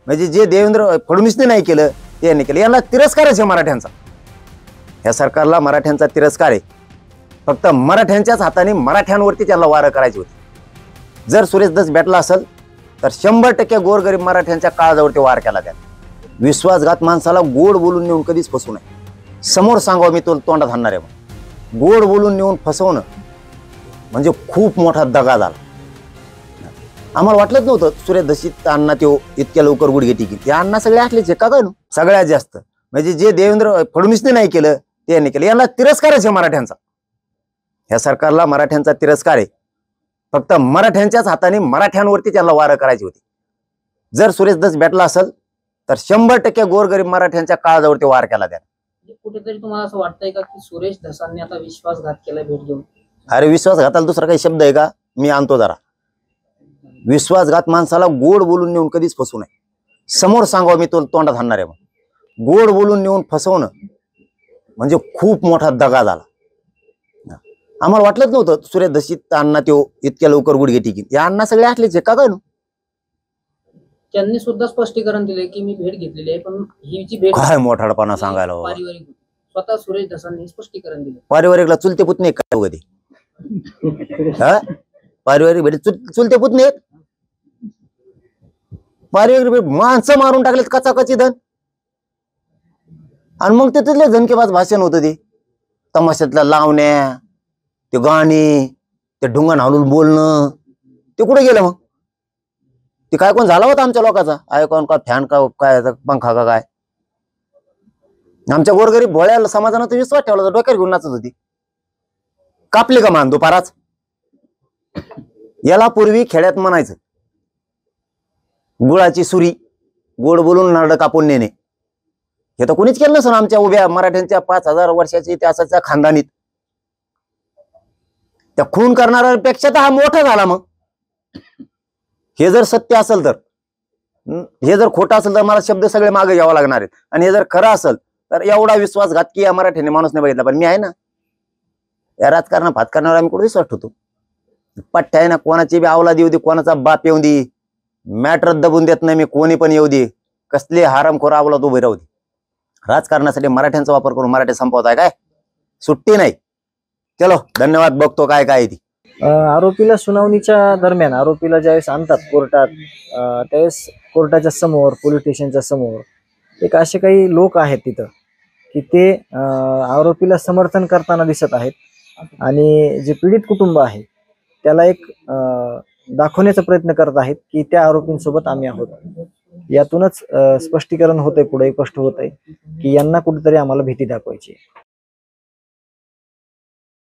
म्हणजे जे देवेंद्र फडणवीसने नाही केलं ते यांनी केलं। यांना तिरस्कारच आहे मराठ्यांचा। या सरकारला मराठ्यांचा तिरस्कार आहे। फक्त मराठ्यांच्याच हाताने मराठ्यांवरती त्यांना वारं करायची होती। जर सुरेश धस भेटला असेल तर 100% गोरगरीब मराठ्यांच्या काळजावरती वार केला त्याने। विश्वासघात माणसाला गोड बोलून नेऊन कधीच फसवू नये। समोर सांगावं मी तो तोंडात हाणणार आहे। गोड बोलून नेऊन फसवणं म्हणजे खूप मोठा दगा झाला। आम्हाला वाटलंच नव्हतं सुरेश धशीत अण्णा तो इतक्या लवकर गुडघे टिकील। ते अण्णा सगळे असलेच का काय सगळ्यात जास्त म्हणजे जे देवेंद्र फडणवीसने नाही केलं ते यांनी केलं। यांना तिरस्कारच आहे मराठ्यांचा। या सरकारला मराठ्यांचा तिरस्कार आहे। फक्त मराठ्यांच्याच हाताने मराठ्यांवरती त्यांना वारं करायची होती। जर सुरेश धस भेटला असेल तर 100% गोरगरीब मराठ्यांच्या काळजावरती वार केला त्याने। कुठेतरी तुम्हाला असं वाटतंय का की सुरेश धसांनी आता विश्वासघात केला भेट घेऊन? अरे विश्वासघाताला दुसरा काही शब्द आहे का? मी आणतो जरा। विश्वासघात माणसाला गोड बोलून नेऊन कधीच फसवू नये। समोर सांगावं मी तो तोंडात हाणणार आहे। गोड बोलून नेऊन फसवणं म्हणजे खूप मोठा दगा झाला। आम्हाला वाटलंच नव्हतं सुरेश धशीत अण्णा तो इतक्या लवकर गुडघे टिकील। या अण्णा सगळे असलेच का काय त्यांनी सुद्धा स्पष्टीकरण दिले की मी भेट घेतलेली आहे, पण ही जी भेट काय मोठाडपणा सांगायला बाबा। पारिवारिक होती। स्वतः सुरेश धसांनी स्पष्टीकरण दिले। पारिवारिकला चुलते पुतणे काय कधी पारिवारिक भेट चुलते पुतणे पारिवारिक भेट माणसं मारून टाकलेत कचाकची धन। आणि मग ते तिथले झणकेबाज भाषण होतं ते तमाशातल्या लावण्या, ते गाणी, ते ढुंगण हालून बोलणं, ते कुठे गेलं मग? ते काय कोण झाला होता आमच्या लोकांचा? आयकॉन का फॅन का काय पंखा का काय? आमच्या गोरगरीब भोळ्या समाजानं तर विश्वास ठेवला, डोक्यावर घेऊन नाचत होती। कापली का मान दुपाराच? याला पूर्वी खेड्यात म्हणायचं गुळाची सुरी, गोड बोलून नारळ कापून नेणे। हे तर कोणीच केलं नसेल आमच्या उभ्या मराठ्यांच्या 5000 वर्षाच्या इतिहासाच्या खानदानीत। त्या खून करणाऱ्यापेक्षा तर हा मोठा झाला। मग हे जर सत्य असेल तर, हे जर खोटं असेल तर मला शब्द सगळे मागे घ्यावा लागणार आहेत। आणि हे जर खरं असेल तर एवढा विश्वासघात की या मराठीने माणूस नाही बघितला। पण मी आहे ना, या राजकारण भात करण्यावर आम्ही कुठे विश्वास ठेवतो? पठ्ठ्या आहे ना, कोणाची बी अवलाद येऊ दे, कोणाचा बाप येऊ दे, मॅटर दबून देत नाही मी। कोणी पण येऊ दे, कसले हरामखोर अवलाद उभे राहू दे। राजकारणासाठी मराठ्यांचा वापर करून मराठी संपवत आहे काय? सुट्टी नाही। चलो धन्यवाद, बघतो काय काय ती। आरोपीला सुनावणीच्या दरम्यान आरोपीला ज्यावेळेस आणतात कोर्टात, त्यावेळेस कोर्टाच्या समोर, पोलीस स्टेशनच्या समोर एक असे काही लोक आहेत तिथं की ते आरोपीला समर्थन करताना दिसत आहेत। आणि जे पीडित कुटुंब आहे त्याला एक दाखवण्याचा प्रयत्न करत आहेत की त्या आरोपींसोबत आम्ही आहोत। यातूनच स्पष्टीकरण होतंय, पुढे स्पष्ट होतंय की यांना कुठेतरी आम्हाला भीती दाखवायची।